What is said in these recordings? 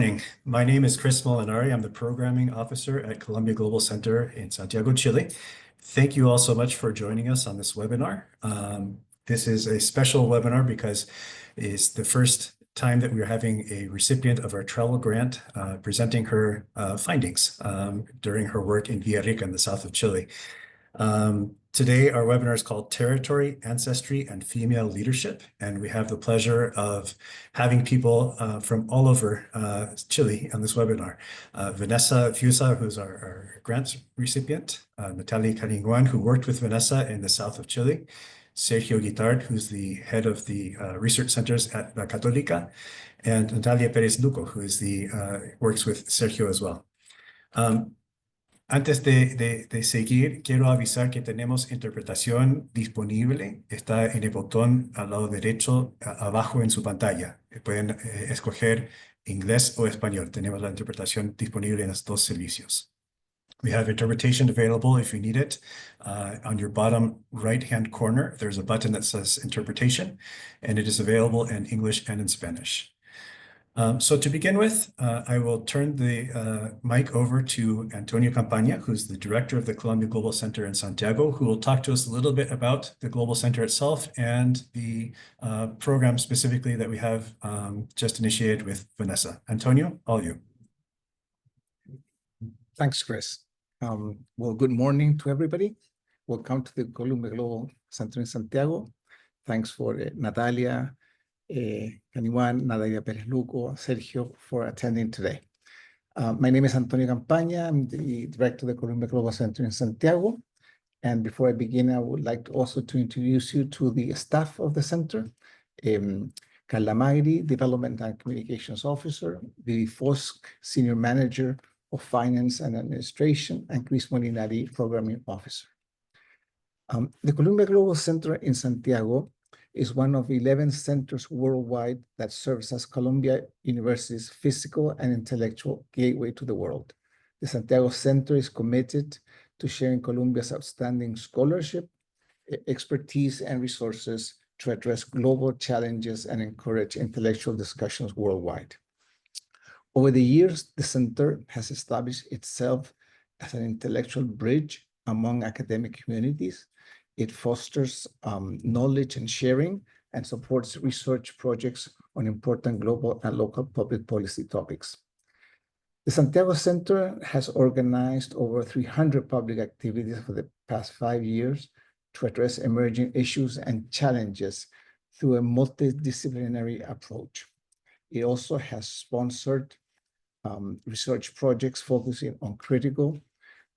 Morning. My name is Chris Molinari. I'm the Programming Officer at Columbia Global Center in Santiago, Chile. Thank you all so much for joining us on this webinar. This is a special webinar because it's the first time that we're having a recipient of our travel grant presenting her findings during her work in Villarrica in the south of Chile. Today, our webinar is called Territory, Ancestry, and Female Leadership, and we have the pleasure of having people from all over Chile on this webinar. Vanessa Fiuza, who's our grant recipient, Natalia Caniguan, who worked with Vanessa in the south of Chile, Sergio Guitard, who's the head of the research centers at La Católica, and Natalia Perez Luco, who is works with Sergio as well. Antes de seguir, quiero avisar que tenemos interpretación disponible. Está en el botón al lado derecho, abajo en su pantalla. Pueden escoger inglés o español. Tenemos la interpretación disponible en los dos servicios. We have interpretation available if you need it. On your bottom right-hand corner, there's a button that says interpretation, and it is available in English and in Spanish. So to begin with, I will turn the mic over to Antonio Campaña, who's the director of the Columbia Global Center in Santiago, who will talk to us a little bit about the Global Center itself and the program specifically that we have just initiated with Vanessa. Antonio, all you. Thanks, Chris. Well, good morning to everybody. Welcome to the Columbia Global Center in Santiago. Thanks for Natalia Caniguan, Natalia Perez Luco, Sergio for attending today. My name is Antonio Campaña. I'm the director of the Columbia Global Center in Santiago. And before I begin, I would like also to introduce you to the staff of the center. Carla Magri, Development and Communications Officer, Vivi Fosk, Senior Manager of Finance and Administration, and Chris Molinari, Programming Officer. The Columbia Global Center in Santiago is one of 11 centers worldwide that serves as Columbia University's physical and intellectual gateway to the world. The Santiago Center is committed to sharing Columbia's outstanding scholarship, expertise, and resources to address global challenges and encourage intellectual discussions worldwide. Over the years, the center has established itself as an intellectual bridge among academic communities. It fosters knowledge and sharing and supports research projects on important global and local public policy topics. The Santiago Center has organized over 300 public activities for the past 5 years to address emerging issues and challenges through a multidisciplinary approach. It also has sponsored research projects focusing on critical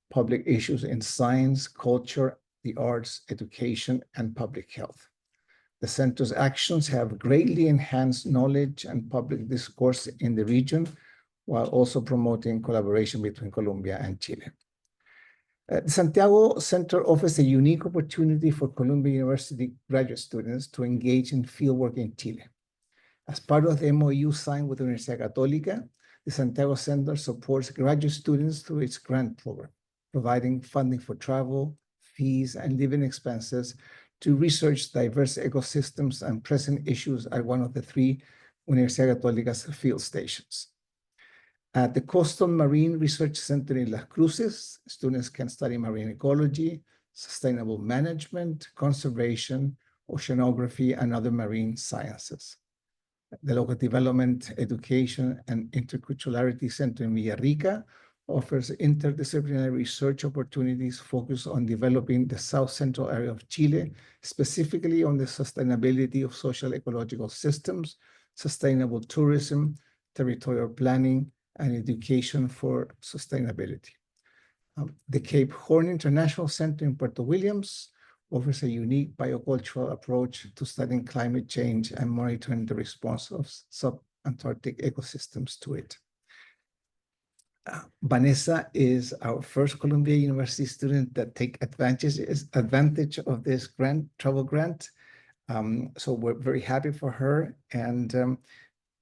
public issues in science, culture, the arts, education, and public health. The center's actions have greatly enhanced knowledge and public discourse in the region, while also promoting collaboration between Colombia and Chile. The Santiago Center offers a unique opportunity for Columbia University graduate students to engage in fieldwork in Chile. As part of the MOU signed with the Universidad Católica, the Santiago Center supports graduate students through its grant program, providing funding for travel, fees, and living expenses to research diverse ecosystems and present issues at one of the 3 Universidad Católica's field stations. At the Coastal Marine Research Center in Las Cruces, students can study marine ecology, sustainable management, conservation, oceanography, and other marine sciences. The Local Development, Education, and Interculturality Center in Villarrica offers interdisciplinary research opportunities focused on developing the South Central area of Chile, specifically on the sustainability of social ecological systems, sustainable tourism, territorial planning, and education for sustainability. The Cape Horn International Center in Puerto Williams offers a unique biocultural approach to studying climate change and monitoring the response of sub-Antarctic ecosystems to it. Vanessa is our first Columbia University student that take advantage of this travel grant. So we're very happy for her. And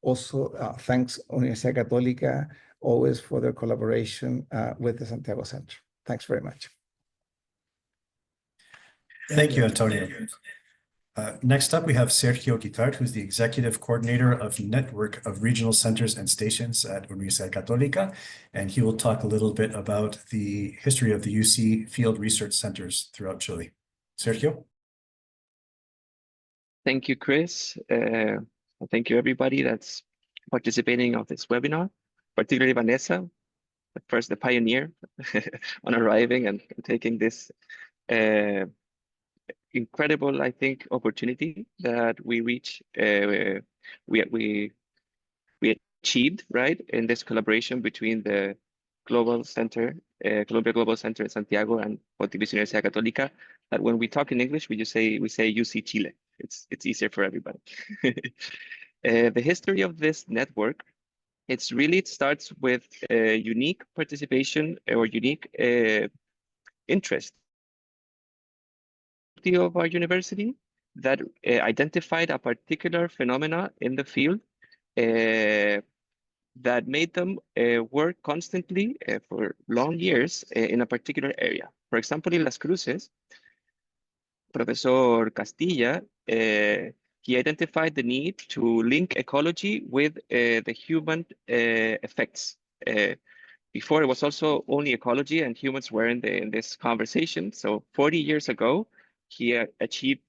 also thanks Universidad Católica always for their collaboration with the Santiago Center. Thanks very much. Thank you, Antonio. Next up, we have Sergio Guitart, who's the Executive Coordinator of Network of Regional Centers and Stations at Universidad Católica, and he will talk a little bit about the history of the UC field research centers throughout Chile. Sergio? Thank you, Chris. Thank you, everybody that's participating of this webinar, particularly Vanessa, the pioneer on arriving and taking this incredible, I think, opportunity that we achieved, right, in this collaboration between the Global Center, Colombia Global Center in Santiago and Pontificia Universidad Católica, that when we talk in English, we say UC Chile. It's easier for everybody. The history of this network, it starts with a unique participation or unique interest of our university that identified a particular phenomena in the field that made them work constantly for long years in a particular area. For example, in Las Cruces, Professor Castilla, he identified the need to link ecology with the human effects. Before, it was also only ecology and humans were in this conversation. So 40 years ago, he achieved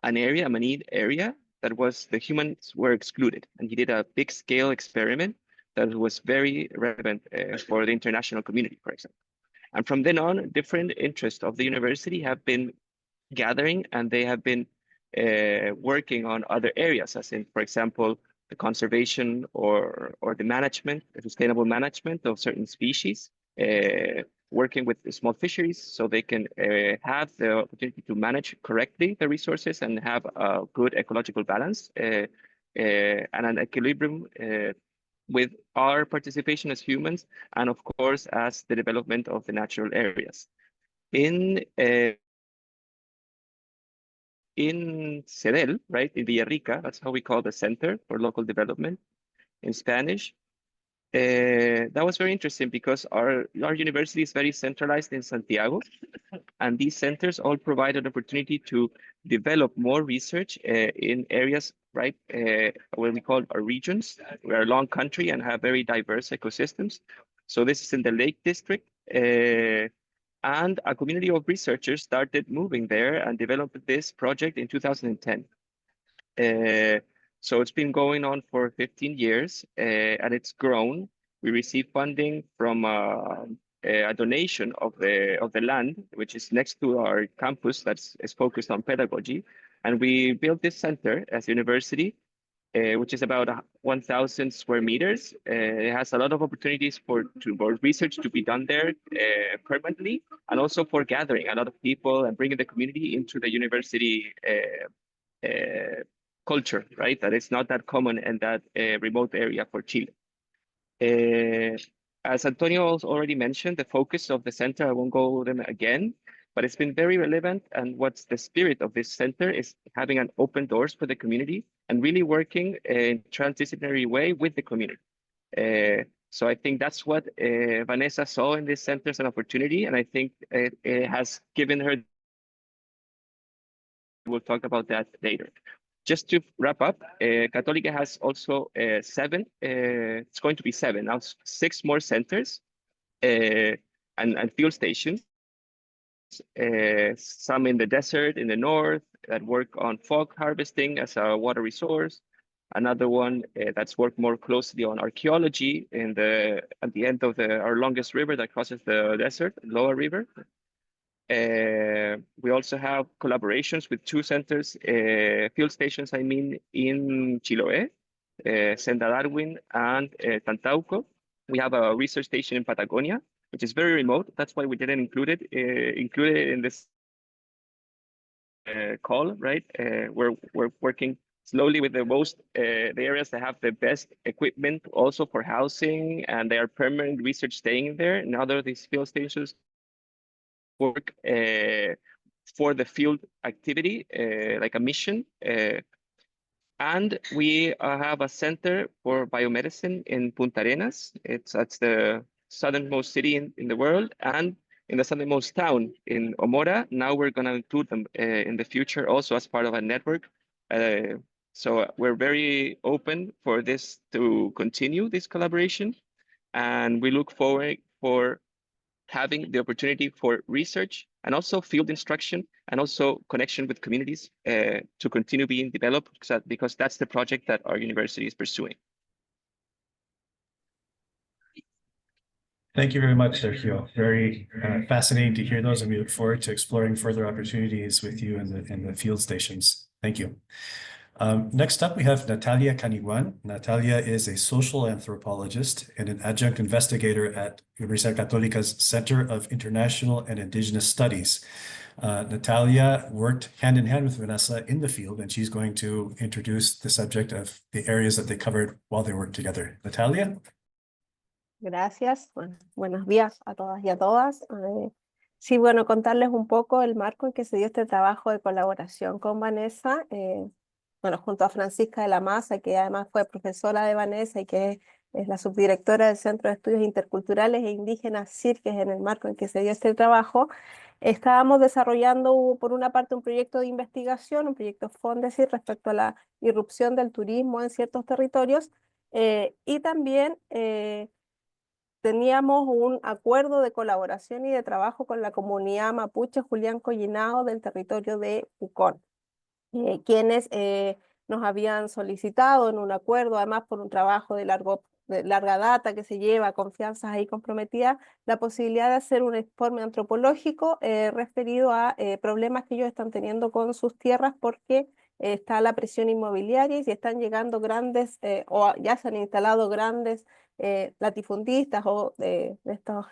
an area, a marine area, that was the humans were excluded. And he did a big scale experiment that was very relevant for the international community, for example. And from then on, different interests of the university have been gathering, and they have been working on other areas, as in, for example, the conservation or the management, the sustainable management of certain species, working with the small fisheries so they can have the opportunity to manage correctly the resources and have a good ecological balance and an equilibrium with our participation as humans, and of course, as the development of the natural areas. In CEDEL, right, in Villarrica, that's how we call the Center for Local Development in Spanish. That was very interesting because our university is very centralized in Santiago, and these centers all provide an opportunity to develop more research in areas, right, what we call our regions. We are a long country and have very diverse ecosystems. So this is in the Lake District, and a community of researchers started moving there and developed this project in 2010. So it's been going on for 15 years and it's grown. We received funding from a donation of the land, which is next to our campus is focused on pedagogy. And we built this center as a university, which is about 1,000 square meters. It has a lot of opportunities for research to be done there permanently, and also for gathering a lot of people and bringing the community into the university culture, right? That is not that common in that remote area for Chile. As Antonio also already mentioned, the focus of the center, I won't go over them again, but it's been very relevant. And what's the spirit of this center is having an open doors for the community and really working in a transdisciplinary way with the community. So I think that's what Vanessa saw in this center as an opportunity. And I think it has given her, we'll talk about that later. Just to wrap up, Católica has also it's going to be seven, now 6 more centers and field stations. Some in the desert in the north that work on fog harvesting as a water resource. Another one that's worked more closely on archaeology at the end of our longest river that crosses the desert, Loa River. We also have collaborations with 2 centers, field stations, I mean, in Chiloé, Senda Darwin and Tantauco. We have a research station in Patagonia, which is very remote. That's why we didn't include it in this call, right? We're working slowly with the areas that have the best equipment also for housing, and they are permanent research staying there. And other these field stations work for the field activity, like a mission. And we have a center for biomedicine in Punta Arenas. That's the southernmost city in the world. And in the southernmost town in Omora. Now we're going to include them in the future also as part of a network. So we're very open for this to continue, this collaboration. And we look forward for having the opportunity for research and also field instruction and also connection with communities to continue being developed because that's the project that our university is pursuing. Thank you very much, Sergio. Very fascinating to hear those, and we look forward to exploring further opportunities with you in the field stations. Thank you. Next up, we have Natalia Caniguan. Natalia is a social anthropologist and an adjunct investigator at Universidad Católica's Center of International and Indigenous Studies. Natalia worked hand in hand with Vanessa in the field, and she's going to introduce the subject of the areas that they covered while they worked together. Natalia? Gracias. Bueno, buenos días a todas y a todas. Sí, bueno, contarles un poco el marco en que se dio este trabajo de colaboración con Vanessa, bueno, junto a Francisca de la Maza, que además fue profesora de Vanessa y que es la subdirectora del Centro de Estudios Interculturales e Indígenas CIIR, que es en el marco en que se dio este trabajo. Estábamos desarrollando, por una parte, un proyecto de investigación, un proyecto FONDESIR respecto a la irrupción del turismo en ciertos territorios, y también teníamos un acuerdo de colaboración y de trabajo con la comunidad mapuche Julián Collinao del territorio de Pucón, quienes nos habían solicitado en un acuerdo, además por un trabajo de larga data que se lleva, confianzas ahí comprometidas, la posibilidad de hacer un informe antropológico referido a problemas que ellos están teniendo con sus tierras porque está la presión inmobiliaria y si están llegando grandes o ya se han instalado grandes latifundistas o de estos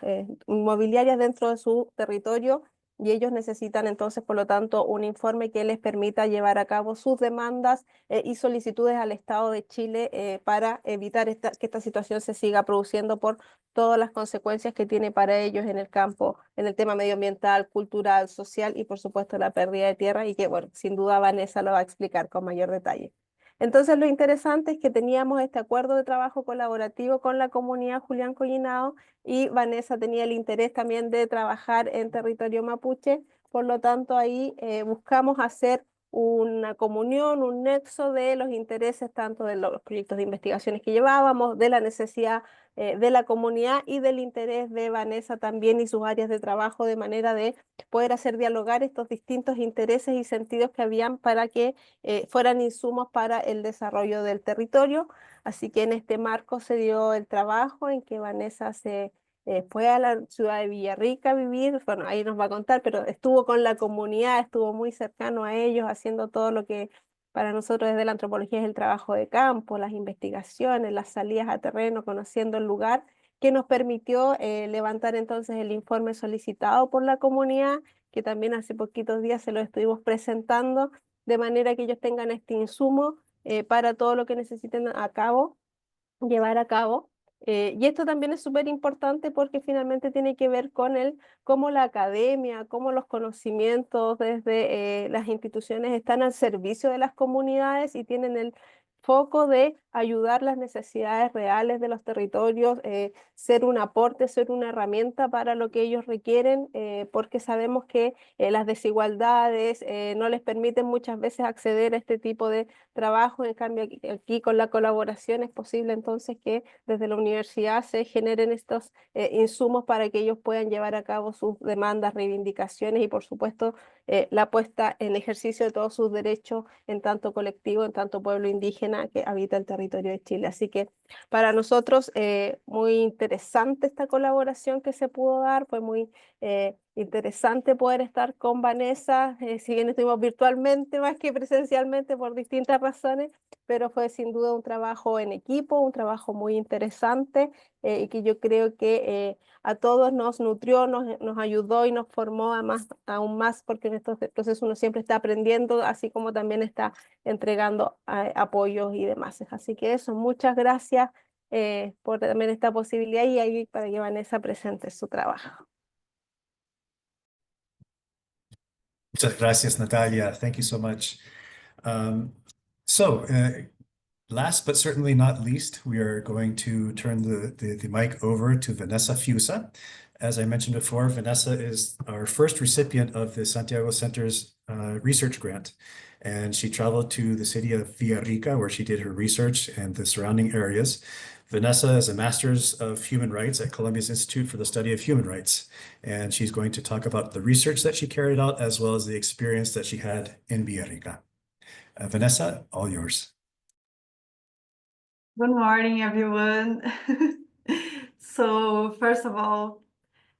inmobiliarias dentro de su territorio y ellos necesitan entonces, por lo tanto, un informe que les permita llevar a cabo sus demandas y solicitudes al Estado de Chile para evitar que esta situación se siga produciendo por todas las consecuencias que tiene para ellos en el campo, en el tema medioambiental, cultural, social y por supuesto la pérdida de tierra y que, bueno, sin duda Vanessa lo va a explicar con mayor detalle. Entonces, lo interesante es que teníamos este acuerdo de trabajo colaborativo con la comunidad Julián Collinao y Vanessa tenía el interés también de trabajar en territorio mapuche, por lo tanto ahí buscamos hacer una comunión, un nexo de los intereses tanto de los proyectos de investigaciones que llevábamos, de la necesidad de la comunidad y del interés de Vanessa también y sus áreas de trabajo de manera de poder hacer dialogar estos distintos intereses y sentidos que habían para que fueran insumos para el desarrollo del territorio. Así que en este marco se dio el trabajo en que Vanessa se fue a la ciudad de Villarrica a vivir, bueno, ahí nos va a contar, pero estuvo con la comunidad, estuvo muy cercano a ellos, haciendo todo lo que para nosotros desde la antropología es el trabajo de campo, las investigaciones, las salidas a terreno, conociendo el lugar, que nos permitió levantar entonces el informe solicitado por la comunidad, que también hace poquitos días se lo estuvimos presentando, de manera que ellos tengan este insumo para todo lo que necesiten llevar a cabo. Y esto también es súper importante porque finalmente tiene que ver con cómo la academia, cómo los conocimientos desde las instituciones están al servicio de las comunidades y tienen el foco de ayudar las necesidades reales de los territorios, ser un aporte, ser una herramienta para lo que ellos requieren, porque sabemos que las desigualdades no les permiten muchas veces acceder a este tipo de trabajo. En cambio, aquí con la colaboración es posible entonces que desde la universidad se generen estos insumos para que ellos puedan llevar a cabo sus demandas, reivindicaciones y por supuesto la puesta en ejercicio de todos sus derechos en tanto colectivo, en tanto pueblo indígena que habita el territorio de Chile. Así que para nosotros muy interesante esta colaboración que se pudo dar, fue muy interesante poder estar con Vanessa, si bien estuvimos virtualmente más que presencialmente por distintas razones, pero fue sin duda un trabajo en equipo, un trabajo muy interesante y que yo creo que a todos nos nutrió, nos ayudó y nos formó aún más, porque en estos procesos uno siempre está aprendiendo, así como también está entregando apoyos y demás. Así que eso, muchas gracias por también esta posibilidad y ahí para que Vanessa presente su trabajo. Muchas gracias, Natalia. Thank you so much. Last but certainly not least, we are going to turn the mic over to Vanessa Fiuza. As I mentioned before, Vanessa is our first recipient of the Santiago Center's research grant. And she traveled to the city of Villarrica, where she did her research and the surrounding areas. Vanessa is a Master's of Human Rights at Columbia's Institute for the Study of Human Rights. And she's going to talk about the research that she carried out, as well as the experience that she had in Villarrica. Vanessa, all yours. Good morning, everyone. So first of all,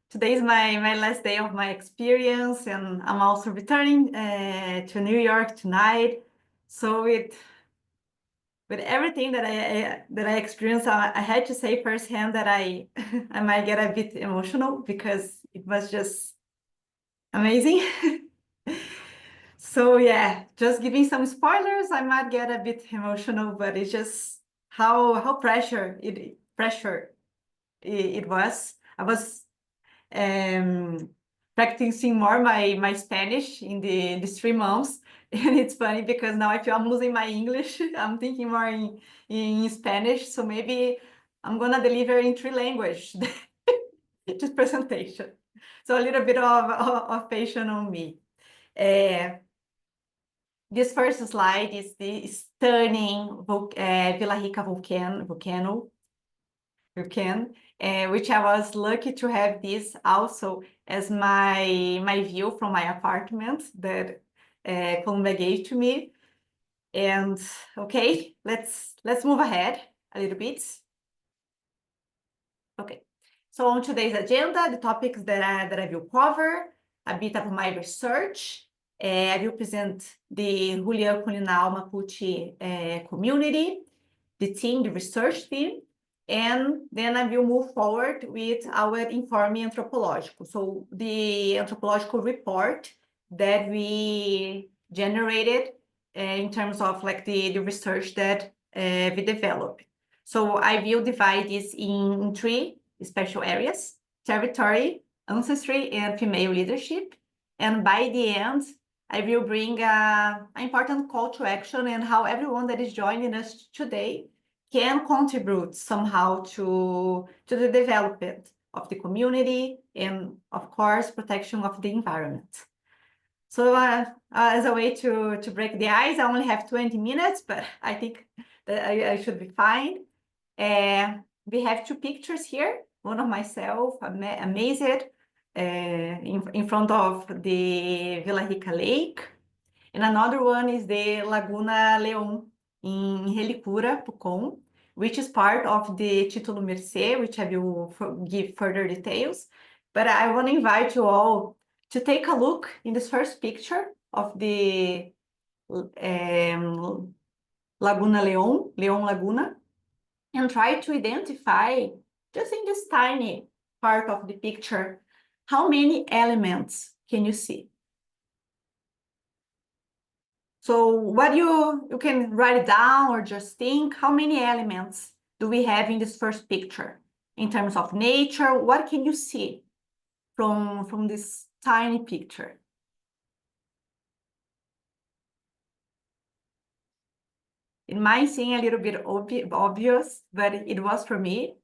today is my last day of my experience, and I'm also returning to New York tonight. So with everything that I experienced, I had to say firsthand that I I might get a bit emotional because it was just amazing. So yeah, just giving some spoilers, I might get a bit emotional, but it's just how pressure it was. I was practicing more my Spanish in these 3 months, and it's funny because now I feel I'm losing my English. I'm thinking more in Spanish, so maybe I'm gonna deliver in 3 languages this presentation. So a little bit of patience on me. This first slide is the stunning Villarrica volcano, which I was lucky to have this also as my view from my apartment that Columbia gave to me. And okay, let's move ahead a little bit. Okay, so on today's agenda, the topics that I will cover, a bit of my research. I will present the Julián Collinao Mapuche community, the team, the research team, and then I will move forward with our informing anthropological. So the anthropological report that we generated in terms of like the research that we developed. So I will divide this in 3 special areas: territory, ancestry, and female leadership. And by the end, I will bring an important call to action and how everyone that is joining us today can contribute somehow to the development of the community and, of course, protection of the environment. So as a way to break the ice, I only have 20 minutes, but I think that I should be fine. We have 2 pictures here, one of myself, amazed, in front of the Villarrica Lake. And another one is the Laguna León in Relicura, Pucón, which is part of the Título Mercê, which I will give further details. But I want to invite you all to take a look in this first picture of the Laguna León Laguna, and try to identify, just in this tiny part of the picture, how many elements can you see? So what you can write it down or just think, how many elements do we have in this first picture? In terms of nature, what can you see from this tiny picture? It might seem a little bit obvious, but it was for me.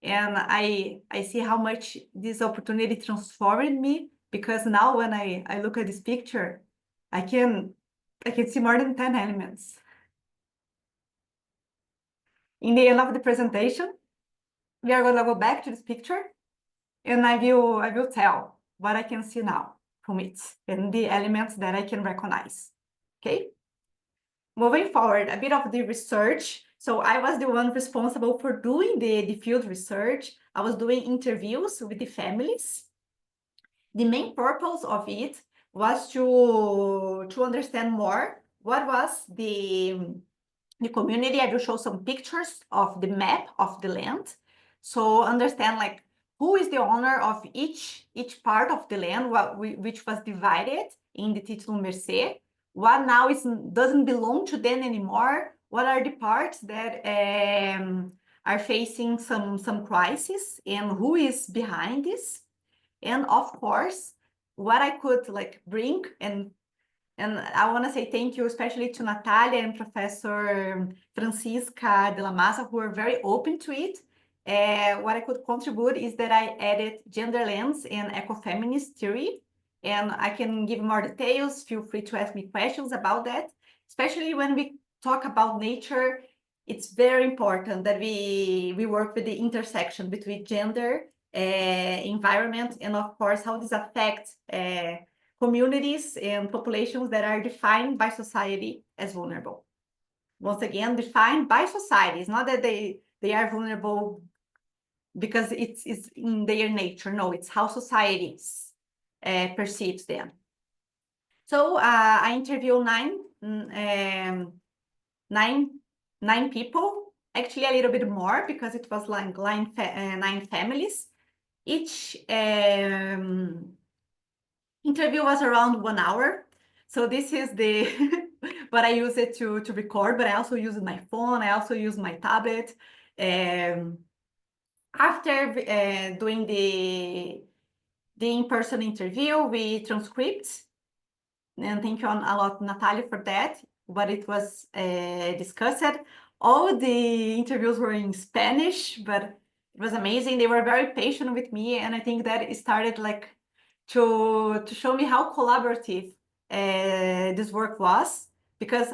And I see how much this opportunity transformed me, because now when I look at this picture, I can see more than 10 elements. In the end of the presentation, we are going to go back to this picture, and I will tell what I can see now from it and the elements that I can recognize. Okay? Moving forward, a bit of the research. So I was the one responsible for doing the field research. I was doing interviews with the families. The main purpose of it was to understand more what was the community. I will show some pictures of the map of the land, so understand like who is the owner of each part of the land, which was divided in the Título Mercê. What now doesn't belong to them anymore? What are the parts that are facing some crisis, and who is behind this? And of course, what I could like bring and And I want to say thank you, especially to Natalia and Professor Francisca de la Maza, who were very open to it. What I could contribute is that I added gender lens and ecofeminist theory, and I can give more details. Feel free to ask me questions about that, especially when we talk about nature. It's very important that we work with the intersection between gender, environment, and of course, how this affects communities and populations that are defined by society as vulnerable. Once again, defined by society. It's not that they are vulnerable because it's in their nature. No, it's how society perceives them. So I interviewed nine people, actually a little bit more because it was like 9 families. Each interview was around 1 hour. So this is the but I use it to record, but I also use my phone. I also use my tablet. After doing the in-person interview, we transcript. And thank you a lot, Natalia, for that. But it was discussed. All the interviews were in Spanish, but it was amazing. They were very patient with me, and I think that it started like to show me how collaborative this work was, because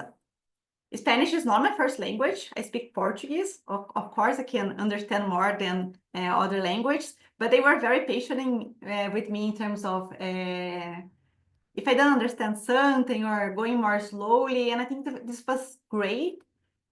Spanish is not my first language. I speak Portuguese. Of course, I can understand more than other languages, but they were very patient with me in terms of if I don't understand something or going more slowly. And I think this was great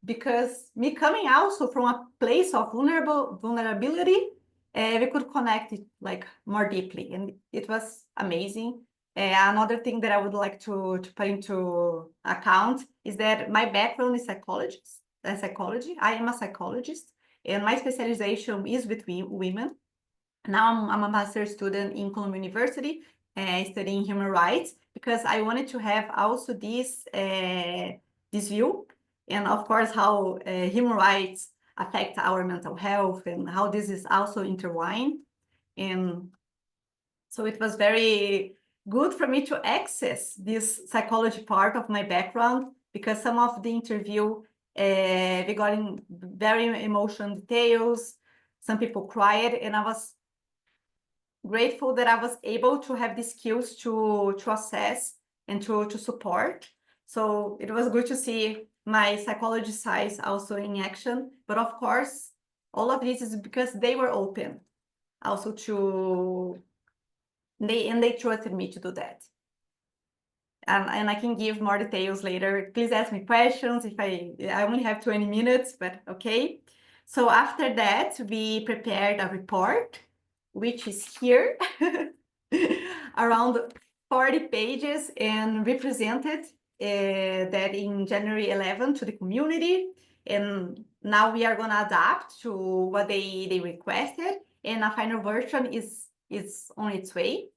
because me coming also from a place of vulnerability, we could connect it like more deeply, and it was amazing. Another thing that I would like to put into account is that my background is psychology. I am a psychologist, and my specialization is with women. Now I'm a master's student in Collinao University, studying human rights, because I wanted to have also this view, and of course how human rights affect our mental health and how this is also intertwined. And so it was very good for me to access this psychology part of my background, because some of the interview regarding very emotional details, some people cried, and I was grateful that I was able to have the skills to assess and to support. So it was good to see my psychology side also in action. But of course, all of this is because they were open also they trusted me to do that. And I can give more details later. Please ask me questions if I only have 20 minutes, but okay. So after that, we prepared a report, which is here, around 40 pages, and represented that in January 11 to the community. And now we are going to adapt to what they requested, and a final version is on its way.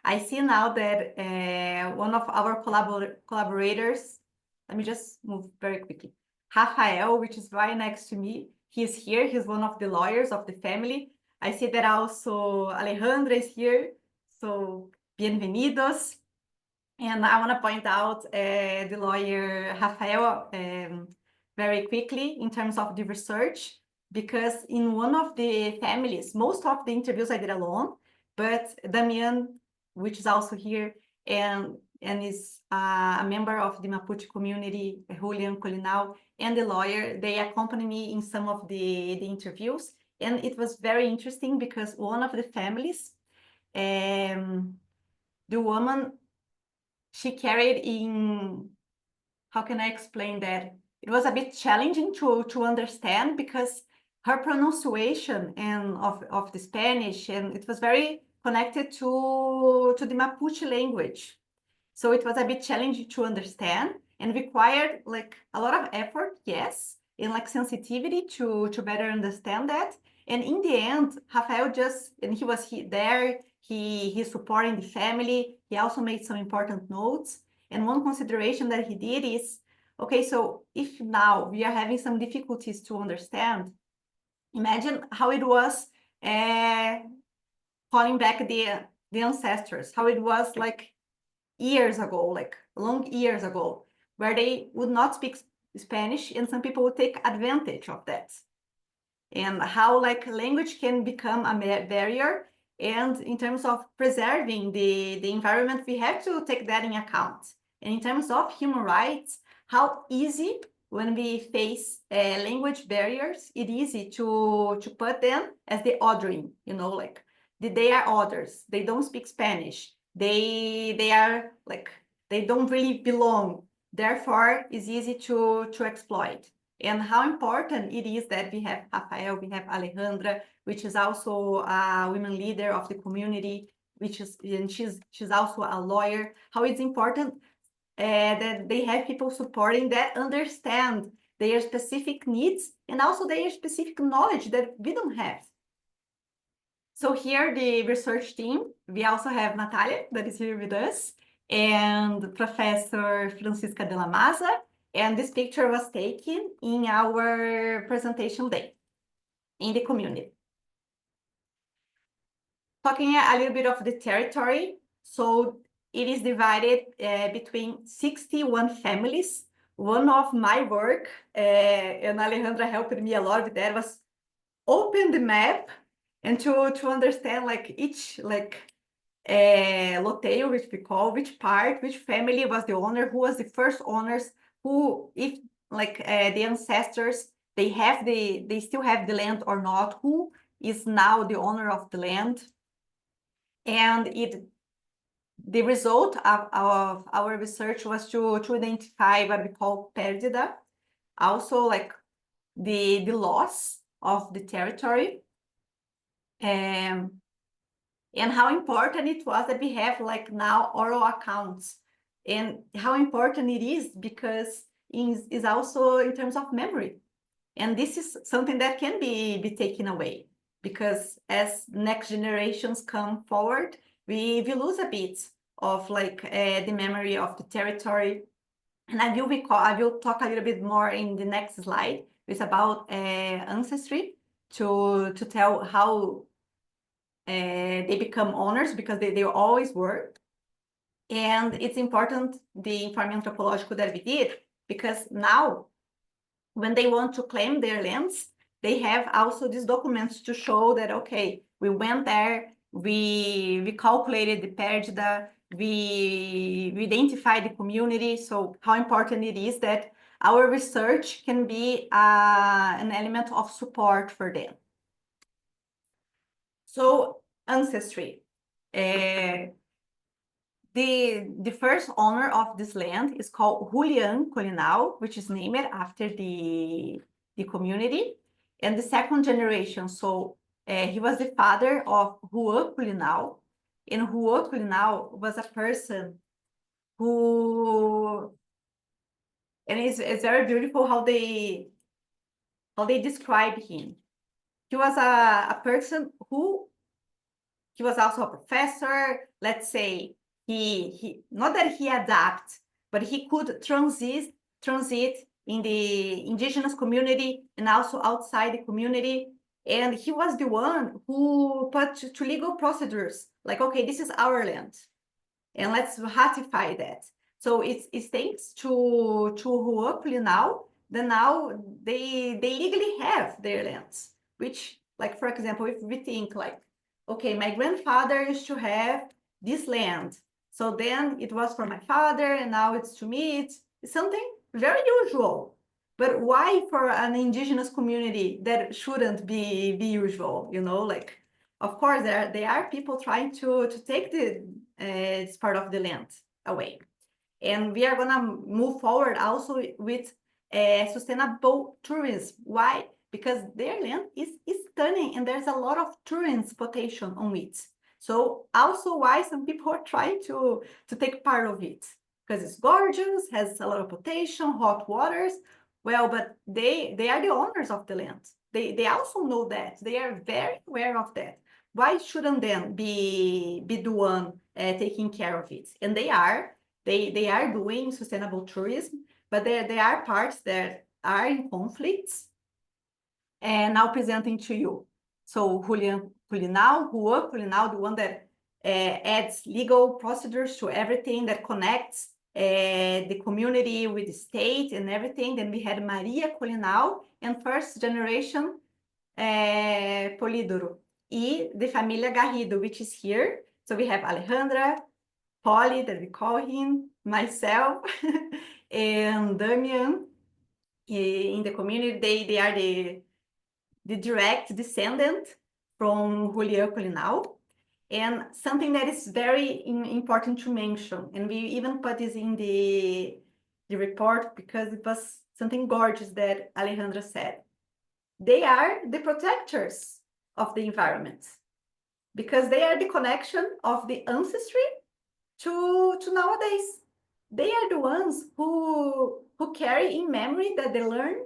I see now that one of our collaborators, let me just move very quickly, Rafael, which is right next to me, he's here. He's one of the lawyers of the family. I see that also Alejandra is here, so bienvenidos. And I want to point out the lawyer Rafael very quickly in terms of the research, because in one of the families, most of the interviews I did alone, but Damian, which is also here, and is a member of the Mapuche community, Julián, Collinao, and the lawyer, they accompany me in some of the interviews. And it was very interesting because one of the families, the woman, she carried in, how can I explain that? It was a bit challenging to understand because her pronunciation and of the Spanish, and it was very connected to the Mapuche language. So it was a bit challenging to understand and required like a lot of effort, yes, and like sensitivity to better understand that. And in the end, Rafael he was there, he's supporting the family. He also made some important notes. And one consideration that he did is, okay, so if now we are having some difficulties to understand, imagine how it was calling back the ancestors, how it was like years ago, like long years ago, where they would not speak Spanish, and some people would take advantage of that. And how like language can become a barrier. And in terms of preserving the environment, we have to take that in account. And in terms of human rights, how easy when we face language barriers, it's easy to put them as the othering, you know, like they are others. They don't speak Spanish. They are like, they don't really belong. Therefore, it's easy to exploit. And how important it is that we have Rafael, we have Alejandra, which is also a women leader of the community, and she's also a lawyer. How it's important that they have people supporting that understand their specific needs and also their specific knowledge that we don't have. So here, the research team, we also have Natalia that is here with us, and Professor Francisca de la Maza. And this picture was taken in our presentation day in the community. Talking a little bit of the territory. So it is divided between 61 families. One of my work, and Alejandra helped me a lot with that, was open the map and to understand like each loteo, which we call, which part, which family was the owner, who was the first owners, who, if like the ancestors, they still have the land or not, who is now the owner of the land. And the result of our research was to identify what we call pérdida, also like the loss of the territory, and how important it was that we have like now oral accounts, and how important it is because it is also in terms of memory. And this is something that can be taken away, because as next generations come forward, we lose a bit of like the memory of the territory. And I will talk a little bit more in the next slide. It's about ancestry to tell how they become owners, because they always were. And it's important, the informed anthropological that we did, because now when they want to claim their lands, they have also these documents to show that, okay, we went there, we calculated the pérdida, we identified the community. So how important it is that our research can be an element of support for them. So ancestry. The first owner of this land is called Julián Collinao, which is named after the community. And the second generation, so he was the father of Julián Collinao. And Julián Collinao was a person who, and it's very beautiful how they describe him. He was a person who, he was also a professor, let's say. He not that he adapt, but he could transit in the indigenous community and also outside the community. And he was the one who put to legal procedures, like, okay, this is our land, and let's ratify that. So it's thanks to Julián Collinao that now they legally have their lands, which, like, for example, if we think like, okay, my grandfather used to have this land, so then it was for my father, and now it's to me. It's something very usual. But why for an indigenous community that shouldn't be usual? You know, like, of course, there are people trying to take this part of the land away. And we are gonna move forward also with sustainable tourism. Why? Because their land is stunning, and there's a lot of tourist potential on it. So also why some people are trying to take part of it, because it's gorgeous, has a lot of potential, hot waters. Well, but they are the owners of the land. They also know that. They are very aware of that. Why shouldn't them be the one taking care of it? And they are doing sustainable tourism, but there are parts that are in conflicts. And now presenting to you. So Julián Collinao, the one that adds legal procedures to everything, that connects the community with the state and everything. Then we had Maria Collinao and first generation Polídoro, and the Familia Garrido, which is here. So we have Alejandra, Polly, that we call him, myself, and Damian. In the community, they are the direct descendant from Julián Collinao. And something that is very important to mention, and we even put this in the report because it was something gorgeous that Alejandra said. They are the protectors of the environment because they are the connection of the ancestry to nowadays. They are the ones who carry in memory that they learn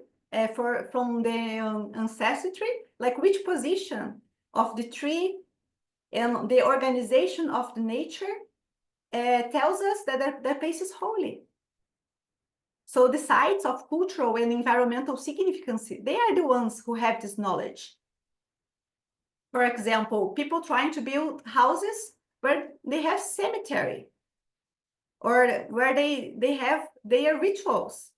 from the ancestry, like which position of the tree and the organization of the nature tells us that that place is holy. So the sites of cultural and environmental significance, they are the ones who have this knowledge. For example, people trying to build houses where they have cemetery or where they have their rituals.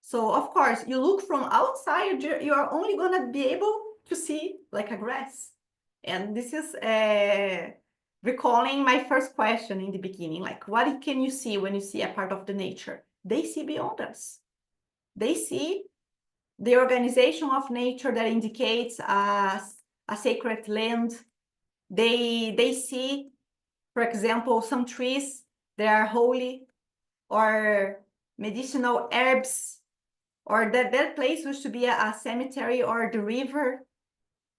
So of course, you look from outside, you are only gonna be able to see like a grass. And this is recalling my first question in the beginning, like what can you see when you see a part of the nature? They see beyond us. They see the organization of nature that indicates a sacred land. They see, for example, some trees that are holy or medicinal herbs, or that place used to be a cemetery or the river.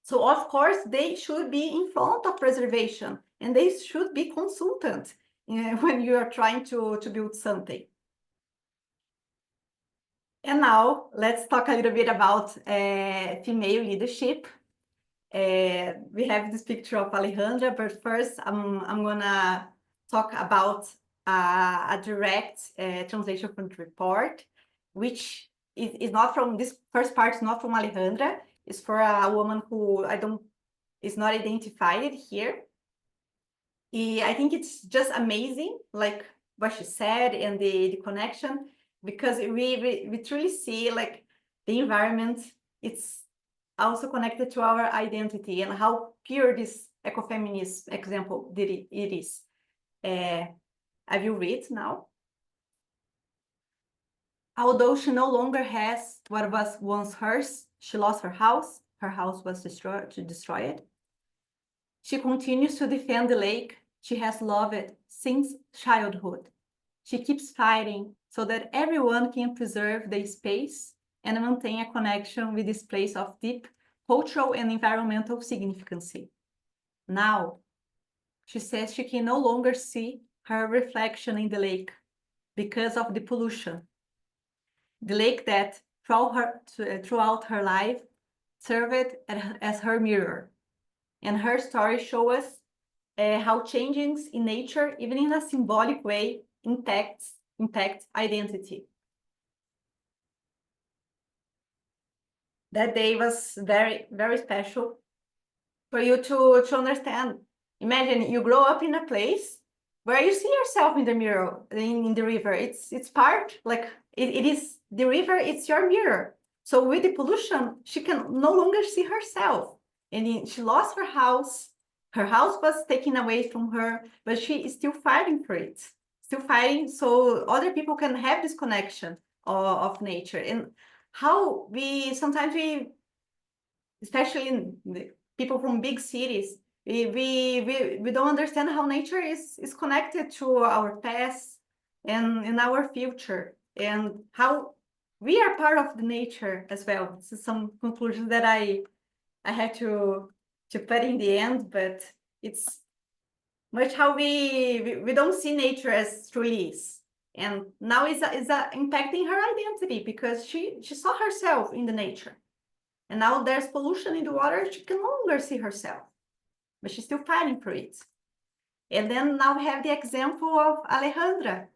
So of course, they should be in front of preservation and they should be consultant when you are trying to build something. And now let's talk a little bit about female leadership. We have this picture of Alejandra, but first I'm gonna talk about a direct translation from the report, which is not from this first part, is not from Alejandra. It's for a woman who is not identified here. I think it's just amazing, like what she said and the connection, because we truly see like the environment, it's also connected to our identity and how pure this ecofeminist example it is. I will read now. Although she no longer has what was once hers, she lost her house was destroyed. She continues to defend the lake she has loved since childhood. She keeps fighting so that everyone can preserve the space and maintain a connection with this place of deep cultural and environmental significance. Now, she says she can no longer see her reflection in the lake because of the pollution. The lake that throughout her life served as her mirror. And her story shows us how changes in nature, even in a symbolic way, impact identity. That day was very, very special for you to understand. Imagine you grow up in a place where you see yourself in the mirror, in the river. It's part, like it is the river, it's your mirror. So with the pollution, she can no longer see herself. And she lost her house. Her house was taken away from her, but she is still fighting for it. Still fighting so other people can have this connection of nature. And how sometimes especially in the people from big cities, we don't understand how nature is connected to our past and our future, and how we are part of the nature as well. This is some conclusions that I had to put in the end, but it's much how we don't see nature as truly is. And now it's impacting her identity because she saw herself in the nature. And now there's pollution in the water, she can no longer see herself, but she's still fighting for it. And then now we have the example of Alejandra,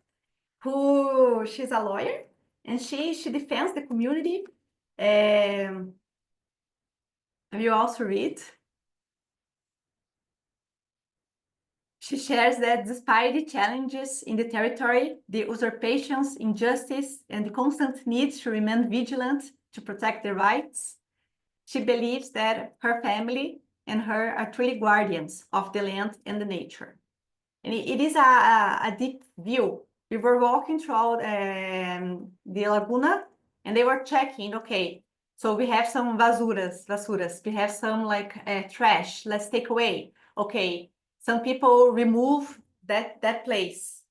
who she's a lawyer and she defends the community. I will also read. She shares that despite the challenges in the territory, the usurpations, injustice, and the constant need to remain vigilant to protect their rights, she believes that her family and her are truly guardians of the land and the nature. And it is a deep view. We were walking throughout the Laguna, and they were checking, okay, so we have some basuras, we have some like trash, let's take away. Okay, some people remove that place.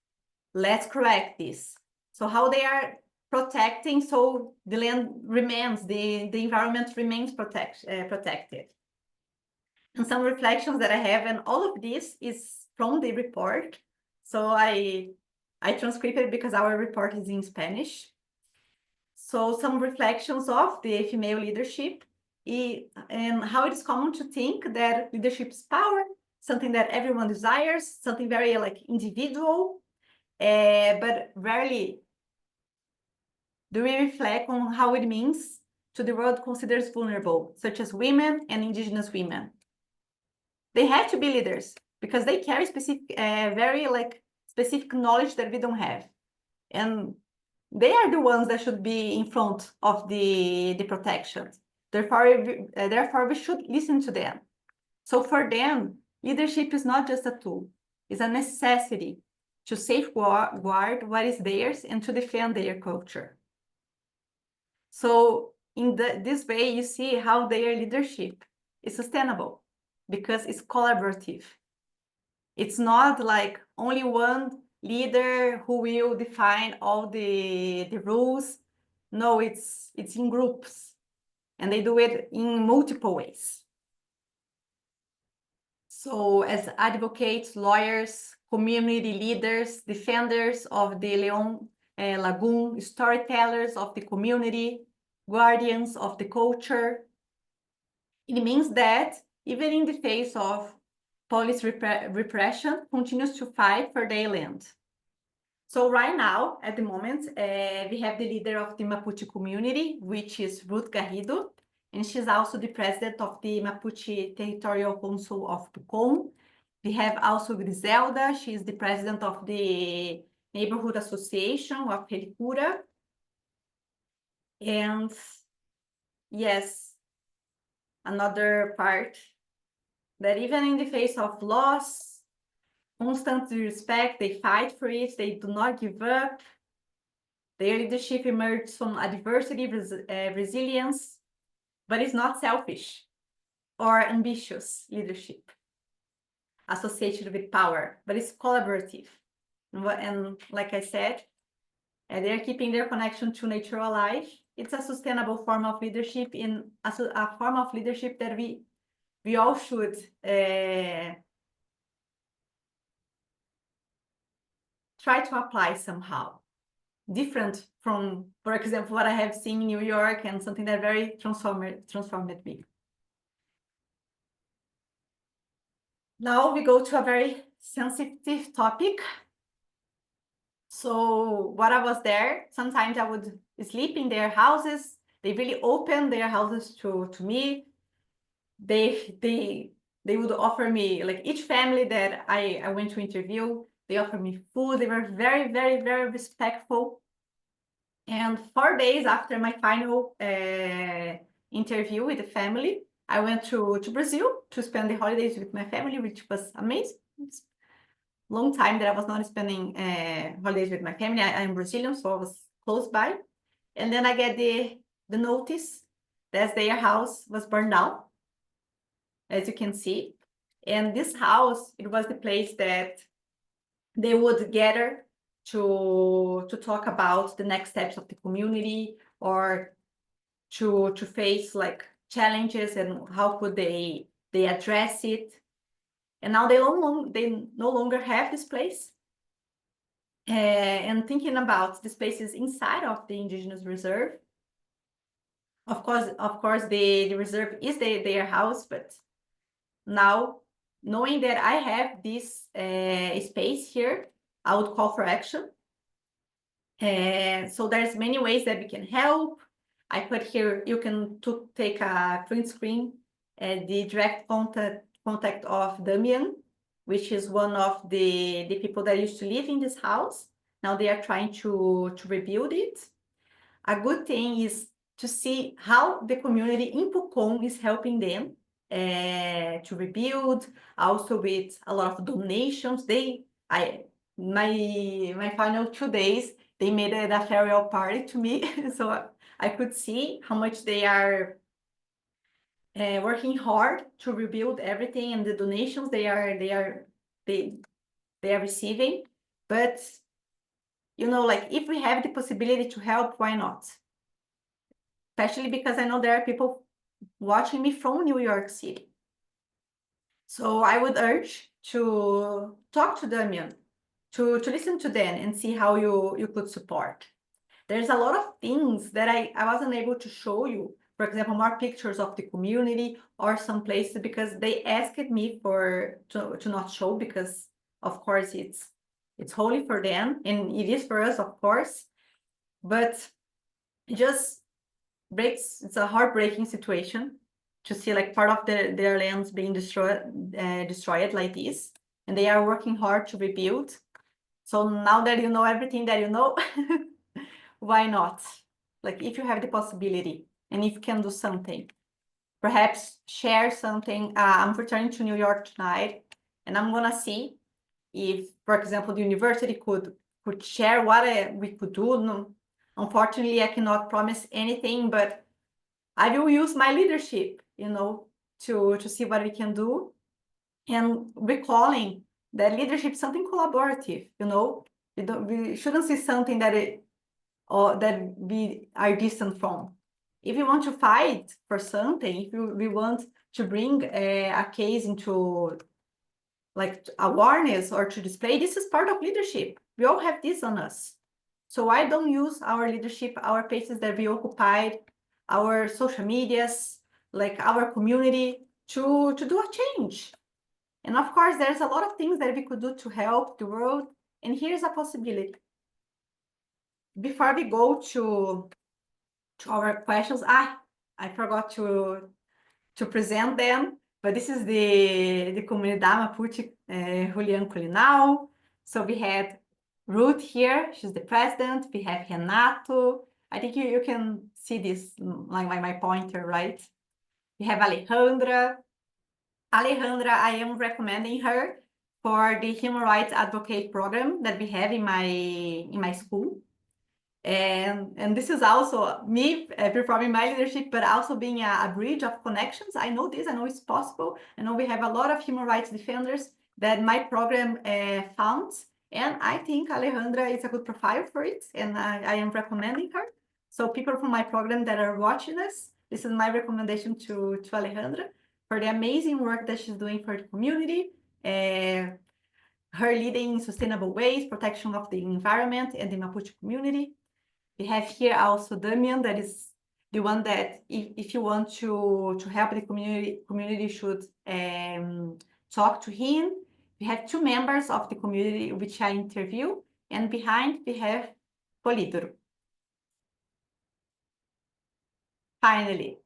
Let's correct this. So how they are protecting, so the land remains, the environment remains protected. And some reflections that I have, and all of this is from the report. So I transcribed it because our report is in Spanish. So some reflections of the female leadership and how it is common to think that leadership is power, something that everyone desires, something very like individual, but rarely do we reflect on how it means to the world considers vulnerable, such as women and indigenous women. They have to be leaders because they carry specific, very like specific knowledge that we don't have. And they are the ones that should be in front of the protection. Therefore, we should listen to them. So for them, leadership is not just a tool, it's a necessity to safeguard what is theirs and to defend their culture. So in this way, you see how their leadership is sustainable because it's collaborative. It's not like only one leader who will define all the rules. No, it's in groups, and they do it in multiple ways. So as advocates, lawyers, community leaders, defenders of the Leon Lagoon, storytellers of the community, guardians of the culture, it means that even in the face of police repression, continues to fight for their land. So right now, at the moment, we have the leader of the Mapuche community, which is Ruth Garrido, and she's also the president of the Mapuche Territorial Council of Pucón. We have also Griselda, she is the president of the Neighborhood Association of Relicura. And yes, another part that even in the face of loss, constant respect, they fight for it, they do not give up. Their leadership emerges from adversity, resilience, but it's not selfish or ambitious leadership associated with power, but it's collaborative. And like I said, they're keeping their connection to nature alive. It's a sustainable form of leadership, a form of leadership that we all should try to apply somehow. Different from, for example, what I have seen in New York and something that very transformed me. Now we go to a very sensitive topic. So what I was there, sometimes I would sleep in their houses. They really opened their houses to me. They would offer me, like each family that I went to interview, they offered me food. They were very, very, very respectful. And 4 days after my final interview with the family, I went to Brazil to spend the holidays with my family, which was amazing. It's a long time that I was not spending holidays with my family. I'm Brazilian, so I was close by. And then I get the notice that their house was burned down, as you can see. And this house, it was the place that they would gather to talk about the next steps of the community, or to face like challenges and how could they address it. And now they no longer have this place. And thinking about the spaces inside of the Indigenous Reserve, of course, the reserve is their house, but now knowing that I have this space here, I would call for action. So there's many ways that we can help. I put here, you can take a print screen, the direct contact of Damian, which is one of the people that used to live in this house. Now they are trying to rebuild it. A good thing is to see how the community in Pucón is helping them to rebuild, also with a lot of donations. My final 2 days, they made a farewell party to me, so I could see how much they are working hard to rebuild everything, and the donations they are receiving. But you know, like, if we have the possibility to help, why not? Especially because I know there are people watching me from New York City. So I would urge to talk to Damian, to listen to them and see how you could support. There's a lot of things that I wasn't able to show you. For example, more pictures of the community or some places, because they asked me to not show, because of course it's holy for them, and it is for us, of course. But it just it's a heartbreaking situation to see like part of their lands being destroyed like this, and they are working hard to rebuild. So now that you know everything that you know, why not? Like, if you have the possibility and if you can do something, perhaps share something. I'm returning to New York tonight, and I'm gonna see if, for example, the university could share what we could do. No, unfortunately, I cannot promise anything, but I will use my leadership, you know, to see what we can do, and recalling that leadership is something collaborative. You know, we shouldn't see something that we are distant from. If we want to fight for something, if we want to bring a case into like awareness or to display, this is part of leadership. We all have this on us. So why don't use our leadership, our places that we occupied, our social medias, like our community, to do a change? And of course, there's a lot of things that we could do to help the world. And here's a possibility. Before we go to our questions, I forgot to present them, but this is the Comunidad Mapuche Julián Collinao. So we had Ruth here, she's the president. We have Renato. I think you can see this, like my pointer, right? We have Alejandra. Alejandra, I am recommending her for the Human Rights Advocate program that we have in my school. And this is also me performing my leadership, but also being a bridge of connections. I know this, I know it's possible. I know we have a lot of human rights defenders that my program founds, and I think Alejandra is a good profile for it, and I am recommending her. So people from my program that are watching us, this is my recommendation to Alejandra for the amazing work that she's doing for the community. Her leading in sustainable ways, protection of the environment and the Mapuche community. We have here also Damian, that is the one that if you want to help the community should talk to him. We have 2 members of the community which I interview, and behind we have Polidoro. Finally,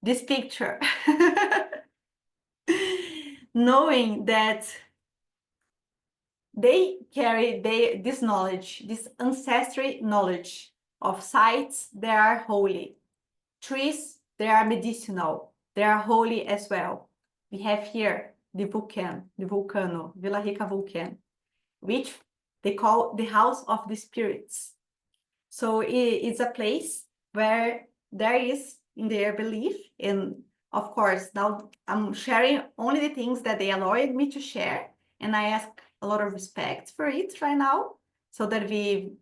this picture. Knowing that they carry this knowledge, this ancestry knowledge of sites that are holy. Trees, they are medicinal. They are holy as well. We have here the volcano, Vila Rica volcano, which they call the house of the spirits. So it's a place where there is, in their belief, and of course, now I'm sharing only the things that they allowed me to share, and I ask a lot of respect for it right now, so that we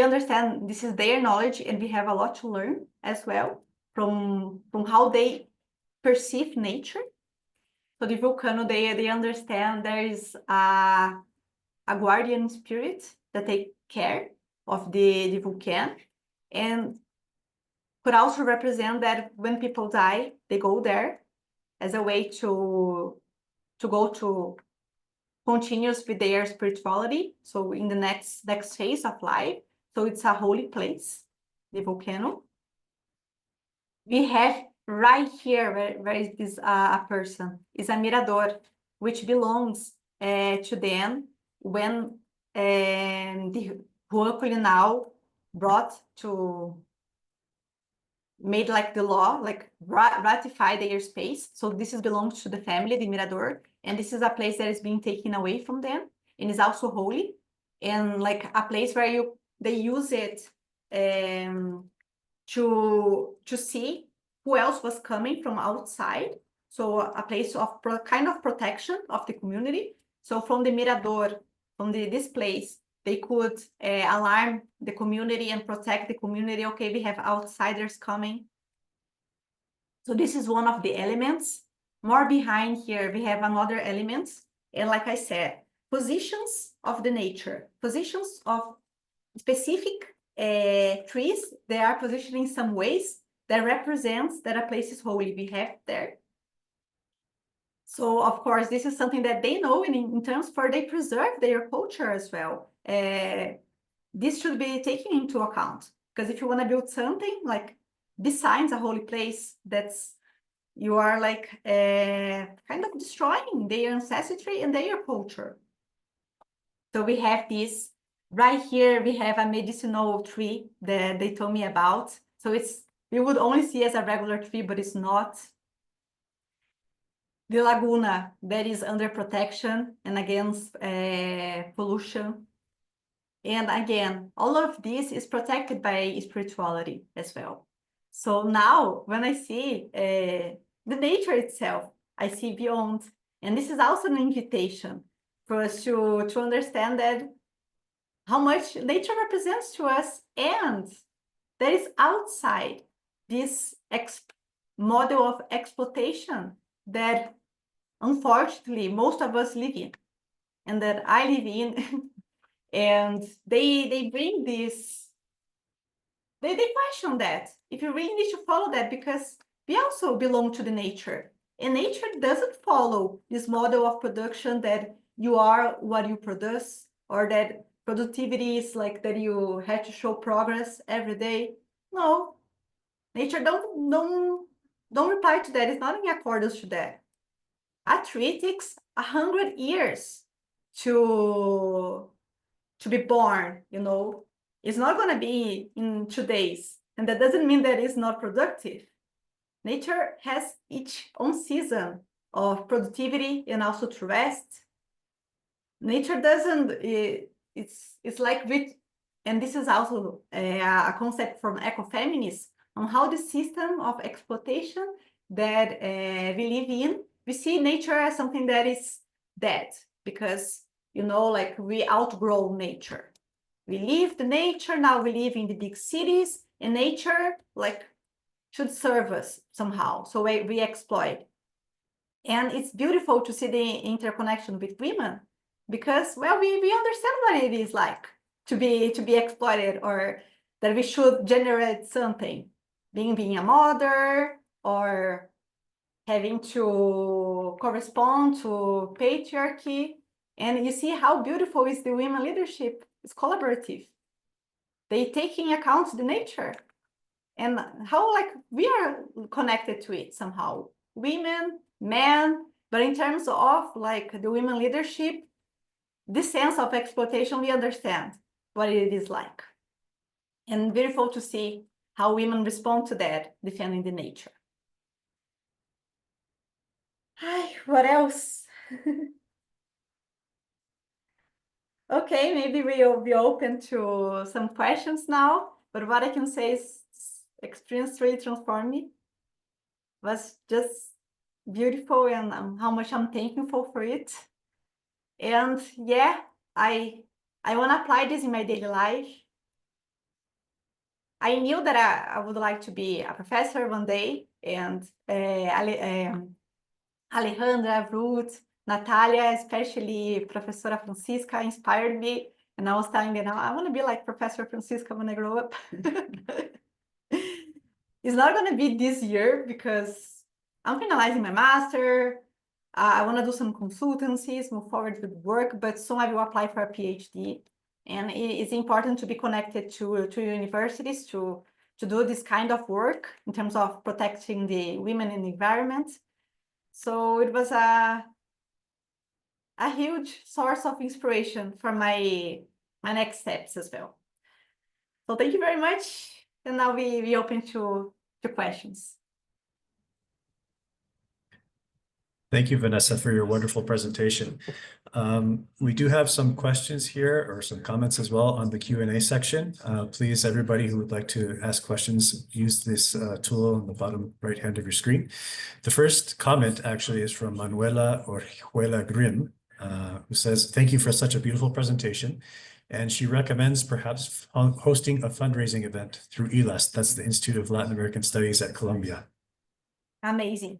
understand this is their knowledge, and we have a lot to learn as well from how they perceive nature. So the volcano, they understand there is a guardian spirit that take care of the volcano, and could also represent that when people die, they go there as a way to go to continues with their spirituality. So in the next phase of life. So it's a holy place, the volcano. We have right here, where is this a person? Is a mirador, which belongs to them when the Julián Collinao made like the law, like ratify their space. So this belongs to the family, the Mirador, and this is a place that is being taken away from them, and is also holy, and like a place where they use it to see who else was coming from outside. So a place of kind of protection of the community. So from the Mirador, from this place, they could alarm the community and protect the community. Okay, we have outsiders coming. So this is one of the elements. More behind here, we have another element. And like I said, positions of the nature, positions of specific trees, they are positioned in some ways that represents that a place is holy. We have there. So of course, this is something that they know, and in terms for they preserve their culture as well. This should be taken into account, because if you want to build something like besides a holy place, you are like kind of destroying their ancestry and their culture. So we have this right here. We have a medicinal tree that they told me about. So we would only see as a regular tree, but it's not. The laguna that is under protection and against pollution. And again, all of this is protected by spirituality as well. So now when I see the nature itself, I see beyond. And this is also an invitation for us to understand that how much nature represents to us, and that is outside this model of exploitation that unfortunately most of us live in, and that I live in. And they bring this, they question that if you really need to follow that, because we also belong to the nature, and nature doesn't follow this model of production that you are what you produce, or that productivity is like that you have to show progress every day. No, nature don't reply to that. It's not in accordance to that. A tree takes 100 years to be born, you know. It's not going to be in 2 days, and that doesn't mean that it's not productive. Nature has its own season of productivity and also to rest. Nature doesn't, it's like and this is also a concept from ecofeminists on how the system of exploitation that we live in, we see nature as something that is dead, because, you know, like we outgrow nature. We leave the nature, now we live in the big cities, and nature like should serve us somehow. So we exploit. And it's beautiful to see the interconnection with women, because, well, we understand what it is like to be exploited, or that we should generate something, being a mother, or having to correspond to patriarchy. And you see how beautiful is the women leadership. It's collaborative. They take in account the nature and how like we are connected to it somehow. Women, men, but in terms of like the women leadership, this sense of exploitation, we understand what it is like. And beautiful to see how women respond to that, defending the nature. Hi, what else? Okay, maybe we'll be open to some questions now, but what I can say is experience really transformed me. It was just beautiful, and how much I'm thankful for it. And yeah, I want to apply this in my daily life. I knew that I would like to be a professor one day, and Alejandra, Ruth, Natalia, especially Professora Francisca, inspired me. And I was telling them, I want to be like Professor Francisca when I grow up. It's not going to be this year because I'm finalizing my master. I want to do some consultancies, move forward with work, but soon I will apply for a PhD. And it's important to be connected to universities to do this kind of work in terms of protecting the women in the environment. So it was a huge source of inspiration for my next steps as well. So thank you very much, and now we open to questions. Thank you, Vanessa, for your wonderful presentation. We do have some questions here or some comments as well on the Q&A section. Please, everybody who would like to ask questions, use this tool on the bottom right hand of your screen. The first comment actually is from Manuela Orjuela Grimm, who says, thank you for such a beautiful presentation. And she recommends perhaps hosting a fundraising event through ILAS, that's the Institute of Latin American Studies at Columbia. Amazing,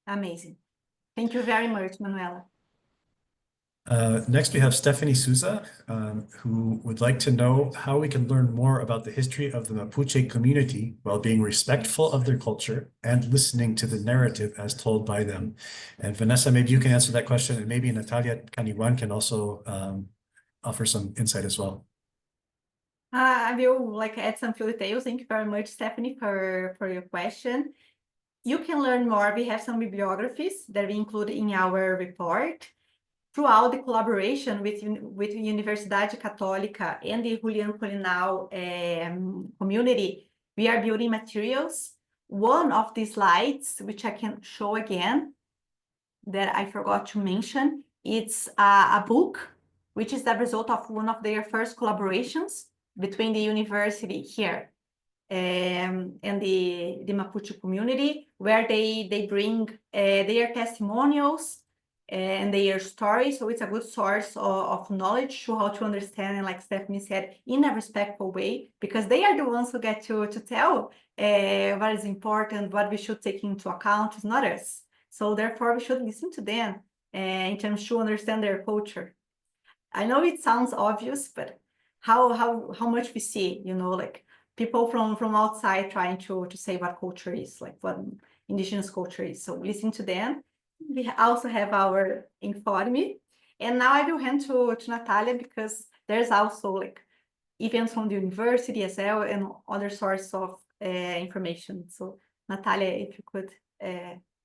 amazing. Thank you very much, Manuela. Next, we have Stephanie Souza, who would like to know how we can learn more about the history of the Mapuche community while being respectful of their culture and listening to the narrative as told by them. And Vanessa, maybe you can answer that question, and maybe Natalia Caniguan can also offer some insight as well. I will add some few details. Thank you very much, Stephanie, for your question. You can learn more. We have some bibliographies that we include in our report. Throughout the collaboration with Universidade Católica and the Julián Collinao community, we are building materials. One of the slides, which I can show again, that I forgot to mention, it's a book, which is the result of one of their first collaborations between the university here and the Mapuche community, where they bring their testimonials and their stories. So it's a good source of knowledge to how to understand, and like Stephanie said, in a respectful way, because they are the ones who get to tell what is important, what we should take into account. It's not us. So therefore, we should listen to them in terms to understand their culture. I know it sounds obvious, but how much we see, like people from outside trying to say what culture is, like what indigenous culture is. So listen to them. We also have our Informe. And now I will hand to Natalia, because there's also events from the university as well and other sources of information. So Natalia, if you could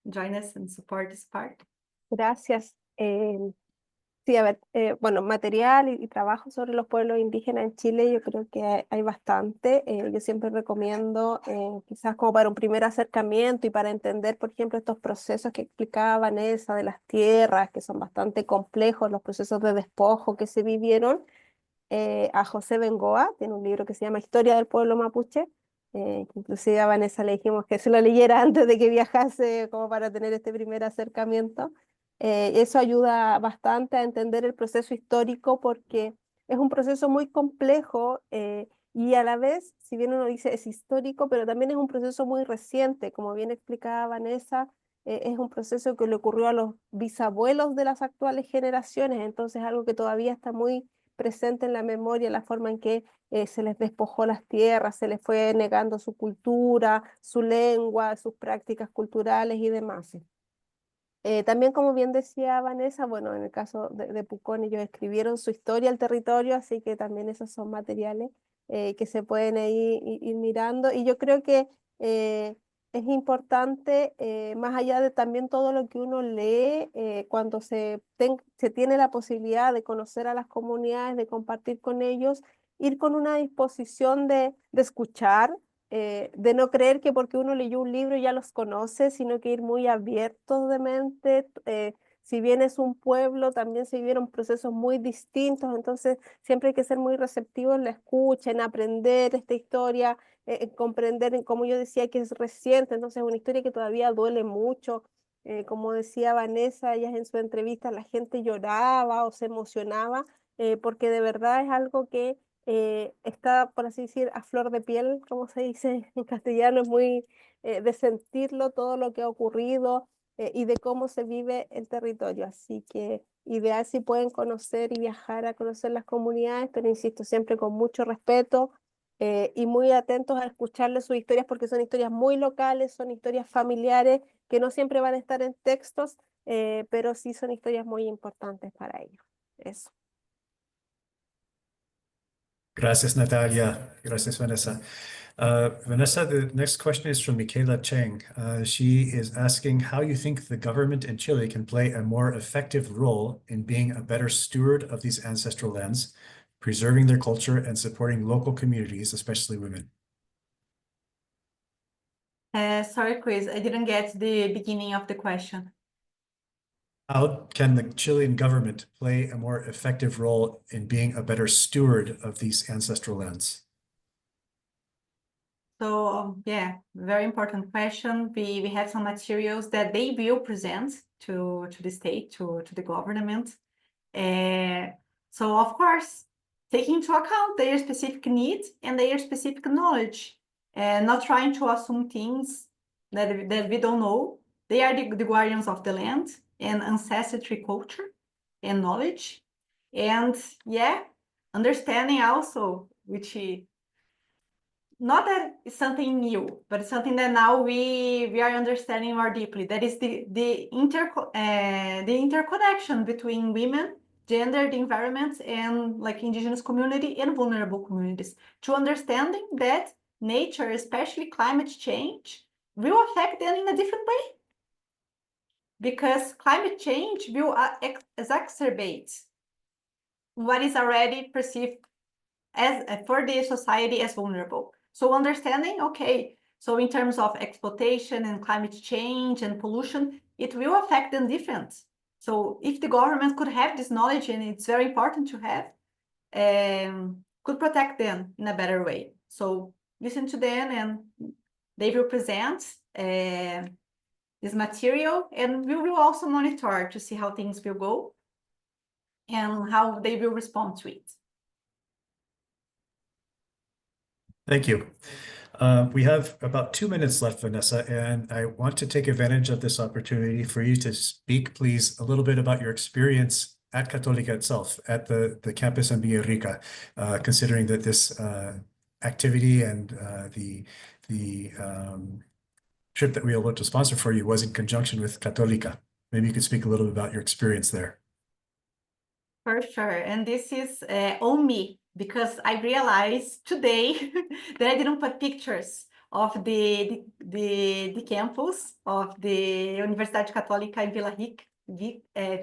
join us and support this part. Gracias. Sí, a ver, bueno, material y trabajo sobre los pueblos indígenas en Chile, yo creo que hay bastante. Yo siempre recomiendo, quizás como para un primer acercamiento y para entender, por ejemplo, estos procesos que explicaba Vanessa de las tierras, que son bastante complejos, los procesos de despojo que se vivieron, a José Bengoa, tiene un libro que se llama Historia del Pueblo Mapuche, que inclusive a Vanessa le dijimos que se lo leyera antes de que viajase, como para tener este primer acercamiento. Eso ayuda bastante a entender el proceso histórico, porque es un proceso muy complejo y a la vez, si bien uno dice es histórico, pero también es un proceso muy reciente, como bien explicaba Vanessa, es un proceso que le ocurrió a los bisabuelos de las actuales generaciones, entonces algo que todavía está muy presente en la memoria, la forma en que se les despojó las tierras, se les fue negando su cultura, su lengua, sus prácticas culturales y demás. También, como bien decía Vanessa, bueno, en el caso de Pucón, ellos escribieron su historia al territorio, así que también esos son materiales que se pueden ir mirando. Y yo creo que es importante, más allá de también todo lo que uno lee, cuando se tiene la posibilidad de conocer a las comunidades, de compartir con ellos, ir con una disposición de escuchar, de no creer que porque uno leyó un libro ya los conoce, sino que ir muy abiertos de mente. Si bien es un pueblo, también se vivieron procesos muy distintos, entonces siempre hay que ser muy receptivos en la escucha, en aprender esta historia, en comprender, como yo decía, que es reciente, entonces es una historia que todavía duele mucho. Como decía Vanessa, ella en su entrevista, la gente lloraba o se emocionaba, porque de verdad es algo que está, por así decir, a flor de piel, como se dice en castellano, es muy de sentirlo, todo lo que ha ocurrido y de cómo se vive el territorio. Así que ideal si pueden conocer y viajar a conocer las comunidades, pero insisto, siempre con mucho respeto y muy atentos a escucharles sus historias, porque son historias muy locales, son historias familiares que no siempre van a estar en textos, pero sí son historias muy importantes para ellos. Eso. Gracias, Natalia. Gracias, Vanessa. Vanessa, the next question is from Michaela Cheng. She is asking how you think the government in Chile can play a more effective role in being a better steward of these ancestral lands, preserving their culture, and supporting local communities, especially women. Sorry, Chris, I didn't get the beginning of the question. How can the Chilean government play a more effective role in being a better steward of these ancestral lands? So yeah, very important question. We have some materials that they will present to the state, to the government. So of course, taking into account their specific needs and their specific knowledge, and not trying to assume things that we don't know. They are the guardians of the land and ancestry culture and knowledge. And yeah, understanding also, which not that it's something new, but it's something that now we are understanding more deeply. That is the interconnection between women, gender, the environment, and like indigenous community and vulnerable communities. To understanding that nature, especially climate change, will affect them in a different way. Because climate change will exacerbate what is already perceived as for the society as vulnerable. So understanding, okay, so in terms of exploitation and climate change and pollution, it will affect them different. So if the government could have this knowledge, and it's very important to have, could protect them in a better way. So listen to them, and they will present this material, and we will also monitor to see how things will go and how they will respond to it. Thank you. We have about 2 minutes left, Vanessa, and I want to take advantage of this opportunity for you to speak, please, a little bit about your experience at Católica itself, at the campus in Villarrica, considering that this activity and the trip that we were able to sponsor for you was in conjunction with Católica. Maybe you could speak a little bit about your experience there. For sure, and this is on me, because I realized today that I didn't put pictures of the campus of the Universidade Católica in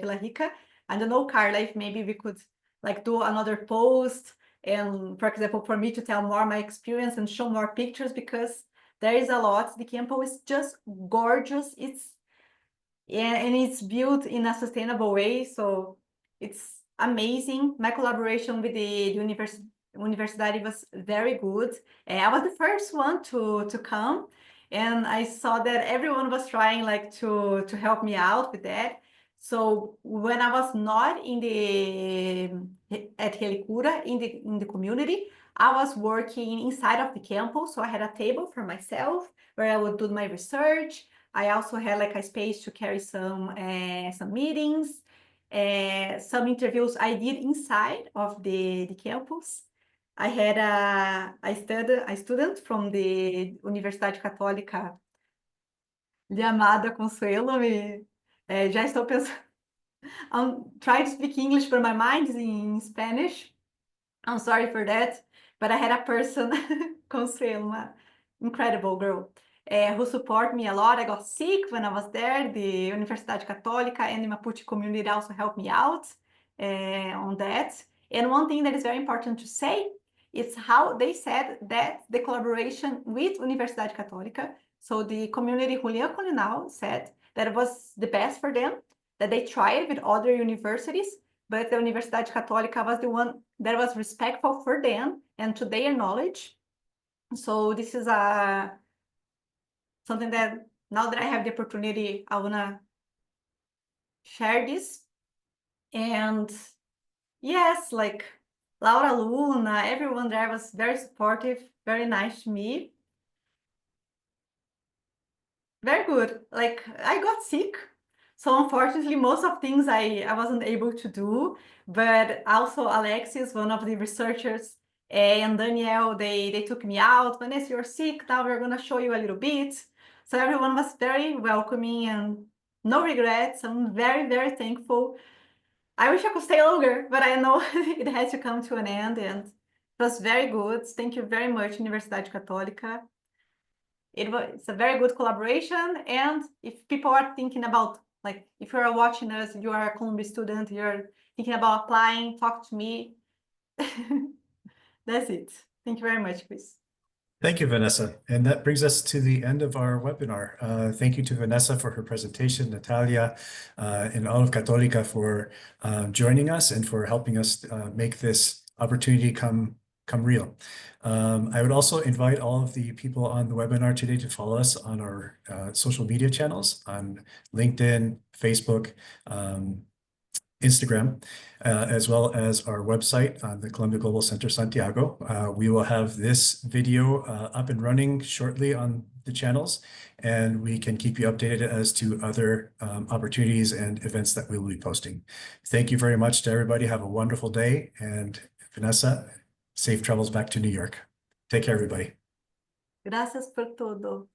Villarrica. I don't know, Carla, if maybe we could like do another post, and for example, for me to tell more my experience and show more pictures, because there is a lot. The campus is just gorgeous. And it's built in a sustainable way, so it's amazing. My collaboration with the university was very good. I was the first one to come, and I saw that everyone was trying like to help me out with that. So when I was not at Relicura in the community, I was working inside of the campus. So I had a table for myself where I would do my research. I also had like a space to carry some meetings, some interviews I did inside of the campus. I had a student from the Universidade Católica chamada Consuelo. Já estou pensando. I'm trying to speak English, but my mind is in Spanish. I'm sorry for that, but I had a person, Consuelo, an incredible girl, who support me a lot. I got sick when I was there. The Universidade Católica and the Mapuche community also helped me out on that. And one thing that is very important to say is how they said that the collaboration with Universidade Católica, so the community Julián Collinao said that it was the best for them, that they tried with other universities, but the Universidade Católica was the one that was respectful for them and to their knowledge. So this is something that now that I have the opportunity, I wanna share this. And yes, like Laura Luna, everyone there was very supportive, very nice to me. Very good. Like I got sick, so unfortunately most of things I wasn't able to do, but also Alexis, one of the researchers, and Danielle, they took me out. Vanessa, you're sick, now we're gonna show you a little bit. So everyone was very welcoming and no regrets. I'm very, very thankful. I wish I could stay longer, but I know it has to come to an end, and was very good. Thank you very much, Universidade Católica. It's a very good collaboration. And if people are thinking about, like, if you are watching us, you are a Columbia student, you're thinking about applying, talk to me. That's it. Thank you very much, Chris. Thank you, Vanessa. And that brings us to the end of our webinar. Thank you to Vanessa for her presentation, Natalia, and all of Católica for joining us and for helping us make this opportunity come real. I would also invite all of the people on the webinar today to follow us on our social media channels on LinkedIn, Facebook, Instagram, as well as our website on the Columbia Global Center Santiago. We will have this video up and running shortly on the channels, and we can keep you updated as to other opportunities and events that we will be posting. Thank you very much to everybody. Have a wonderful day, and Vanessa, safe travels back to New York. Take care, everybody. Gracias por todo.